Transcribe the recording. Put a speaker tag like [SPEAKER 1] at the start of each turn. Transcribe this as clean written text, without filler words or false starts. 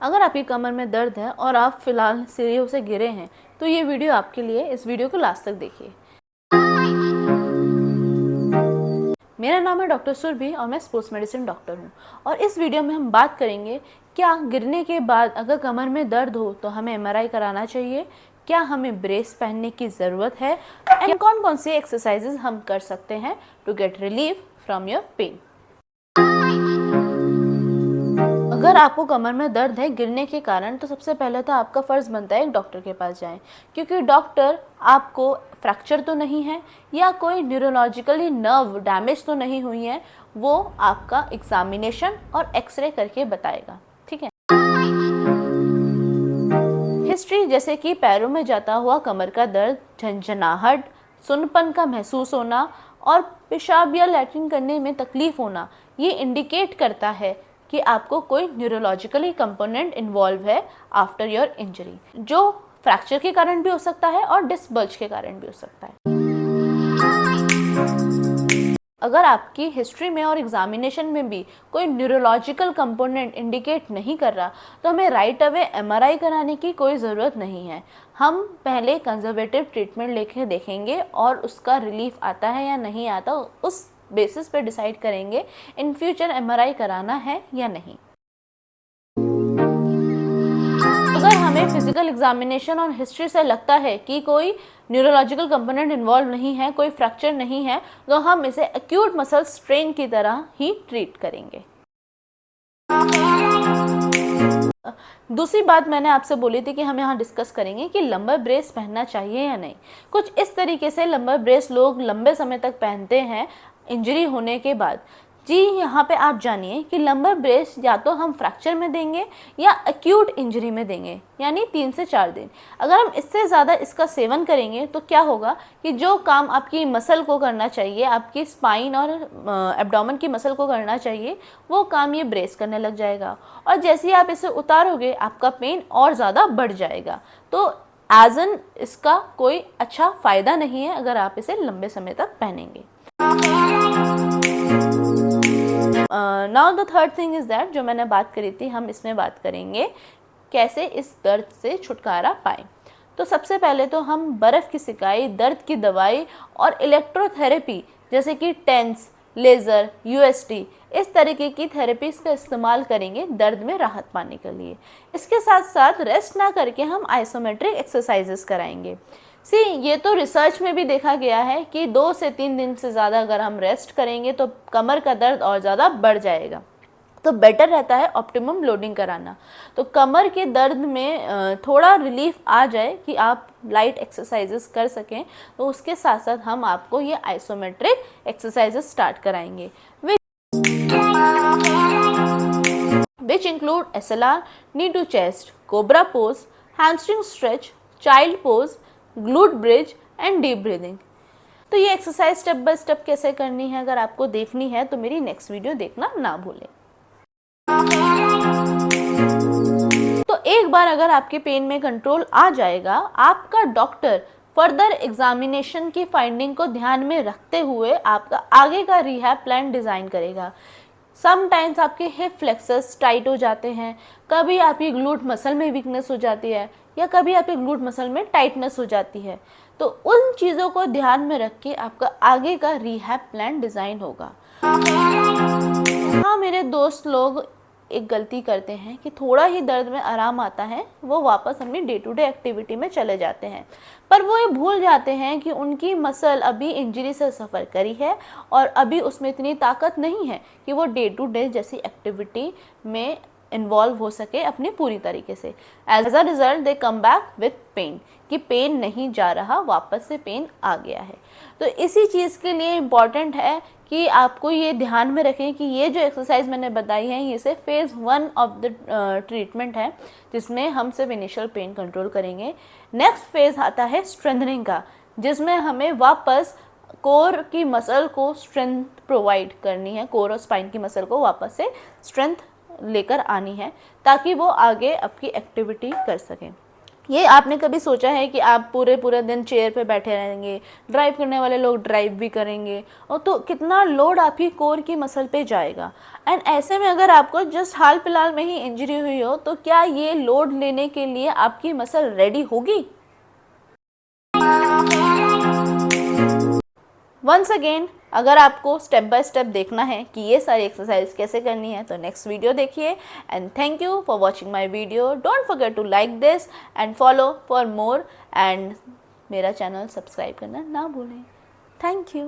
[SPEAKER 1] अगर आपकी कमर में दर्द है और आप फिलहाल सीढ़ियों से गिरे हैं तो ये वीडियो आपके लिए, इस वीडियो को लास्ट तक देखिए। मेरा नाम है डॉक्टर सुरभि और मैं स्पोर्ट्स मेडिसिन डॉक्टर हूँ और इस वीडियो में हम बात करेंगे क्या गिरने के बाद अगर कमर में दर्द हो तो हमें एमआरआई कराना चाहिए, क्या हमें ब्रेस पहनने की ज़रूरत है एंड कौन कौन सी एक्सरसाइजेज हम कर सकते हैं to get relief from your pain. अगर आपको कमर में दर्द है गिरने के कारण तो सबसे पहले तो आपका फ़र्ज़ बनता है एक डॉक्टर के पास जाएं, क्योंकि डॉक्टर आपको फ्रैक्चर तो नहीं है या कोई न्यूरोलॉजिकली नर्व डैमेज तो नहीं हुई है, वो आपका एग्जामिनेशन और एक्सरे करके बताएगा। ठीक है। हिस्ट्री जैसे कि पैरों में जाता हुआ कमर का दर्द, झंझनाहट, सुन्नपन का महसूस होना और पेशाब या लैट्रिन करने में तकलीफ होना, ये इंडिकेट करता है कि आपको कोई न्यूरोलॉजिकली कंपोनेंट इन्वॉल्व है आफ्टर योर इंजरी, जो फ्रैक्चर के कारण भी हो सकता है और डिस्क बल्ज के कारण भी हो सकता है। अगर आपकी हिस्ट्री में और एग्जामिनेशन में भी कोई न्यूरोलॉजिकल कंपोनेंट इंडिकेट नहीं कर रहा तो हमें राइट अवे एमआरआई कराने की कोई ज़रूरत नहीं है। हम पहले कंजर्वेटिव ट्रीटमेंट लेके देखेंगे और उसका रिलीफ आता है या नहीं आता, उस बेसिस पे डिसाइड करेंगे इन फ्यूचर एमआरआई कराना है या नहीं। अगर हमें फिजिकल एग्जामिनेशन और हिस्ट्री से लगता है कि कोई न्यूरोलॉजिकल कंपोनेंट इन्वॉल्व नहीं है, कोई फ्रैक्चर नहीं है, तो हम इसे एक्यूट मसल स्ट्रेन की तरह ही ट्रीट करेंगे। दूसरी बात मैंने आपसे बोली थी कि हम यहाँ डिस्कस करेंगे कि लंबर ब्रेस पहनना चाहिए या नहीं। कुछ इस तरीके से लंबर ब्रेस लोग लंबे समय तक पहनते हैं इंजरी होने के बाद। जी, यहाँ पे आप जानिए कि लंबर ब्रेस या तो हम फ्रैक्चर में देंगे या एक्यूट इंजरी में देंगे, यानी 3 से 4 दिन। अगर हम इससे ज़्यादा इसका सेवन करेंगे तो क्या होगा कि जो काम आपकी मसल को करना चाहिए, आपकी स्पाइन और एब्डोमेन की मसल को करना चाहिए, वो काम ये ब्रेस करने लग जाएगा और जैसे ही आप इसे उतारोगे आपका पेन और ज़्यादा बढ़ जाएगा। तो एज एन इसका कोई अच्छा फ़ायदा नहीं है अगर आप इसे लंबे समय तक पहनेंगे। Now the third thing is that, जो मैंने बात करी थी, हम इसमें बात करेंगे कैसे इस दर्द से छुटकारा पाएँ। तो सबसे पहले तो हम बर्फ़ की सिकाई, दर्द की दवाई और इलेक्ट्रोथेरेपी जैसे कि टेंस, लेज़र, यूएसटी, इस तरीके की थेरेपीज़ का इस्तेमाल करेंगे दर्द में राहत पाने के लिए। इसके साथ साथ रेस्ट ना करके हम आइसोमेट्रिक एक्सरसाइजेस कराएंगे। ये तो रिसर्च में भी देखा गया है कि 2 से 3 दिन से ज़्यादा अगर हम रेस्ट करेंगे तो कमर का दर्द और ज़्यादा बढ़ जाएगा। तो बेटर रहता है ऑप्टिमम लोडिंग कराना। तो कमर के दर्द में थोड़ा रिलीफ आ जाए कि आप लाइट एक्सरसाइजेस कर सकें, तो उसके साथ साथ हम आपको ये आइसोमेट्रिक एक्सरसाइजेस स्टार्ट कराएंगे which include SLR, knee to chest, cobra pose, hamstring stretch, child pose, glute bridge and deep breathing. तो ये एक्सरसाइज स्टेप बाय स्टेप कैसे करनी है अगर आपको देखनी है तो मेरी नेक्स्ट वीडियो देखना ना भूलें। तो एक बार अगर आपके पेन में कंट्रोल आ जाएगा, आपका डॉक्टर फर्दर एग्जामिनेशन की फाइंडिंग को ध्यान में रखते हुए आपका आगे का रिहैब प्लान डिज़ाइन करेगा। समटाइम्स आपके हिप फ्लेक्सर्स टाइट हो जाते हैं, कभी आपकी ग्लूट मसल में वीकनेस हो जाती है या कभी आपके ग्लूट मसल में टाइटनेस हो जाती है। तो उन चीज़ों को ध्यान में रख के आपका आगे का रिहैब प्लान डिज़ाइन होगा। हाँ, मेरे दोस्त लोग एक गलती करते हैं कि थोड़ा ही दर्द में आराम आता है, वो वापस अपनी डे टू डे एक्टिविटी में चले जाते हैं, पर वो ये भूल जाते हैं कि उनकी मसल अभी इंजरी से सफ़र करी है और अभी उसमें इतनी ताकत नहीं है कि वो डे टू डे जैसी एक्टिविटी में इन्वॉल्व हो सके अपनी पूरी तरीके से। As a result they come back with pain, कि पेन नहीं जा रहा, वापस से पेन आ गया है। तो इसी चीज़ के लिए इम्पॉर्टेंट है कि आपको ये ध्यान में रखें कि ये जो एक्सरसाइज मैंने बताई है ये सिर्फ फेज़ 1 ऑफ द ट्रीटमेंट है, जिसमें हम सिर्फ इनिशियल पेन कंट्रोल करेंगे। नेक्स्ट फेज़ आता है स्ट्रेंथनिंग का, जिसमें हमें वापस कोर की मसल को स्ट्रेंथ प्रोवाइड करनी है, कोर और स्पाइन की मसल को वापस से स्ट्रेंथ लेकर आनी है ताकि वो आगे आपकी एक्टिविटी कर सकें। ये आपने कभी सोचा है कि आप पूरे पूरे दिन चेयर पे बैठे रहेंगे, ड्राइव करने वाले लोग ड्राइव भी करेंगे, और तो कितना लोड आपकी कोर की मसल पे जाएगा। एंड ऐसे में अगर आपको जस्ट हाल फिलहाल में ही इंजरी हुई हो तो क्या ये लोड लेने के लिए आपकी मसल रेडी होगी? वंस अगेन, अगर आपको स्टेप बाय स्टेप देखना है कि ये सारी एक्सरसाइज कैसे करनी है तो नेक्स्ट वीडियो देखिए। And thank you for watching my video. Don't forget to like this and follow for more, and मेरा चैनल सब्सक्राइब करना ना भूलें। Thank you.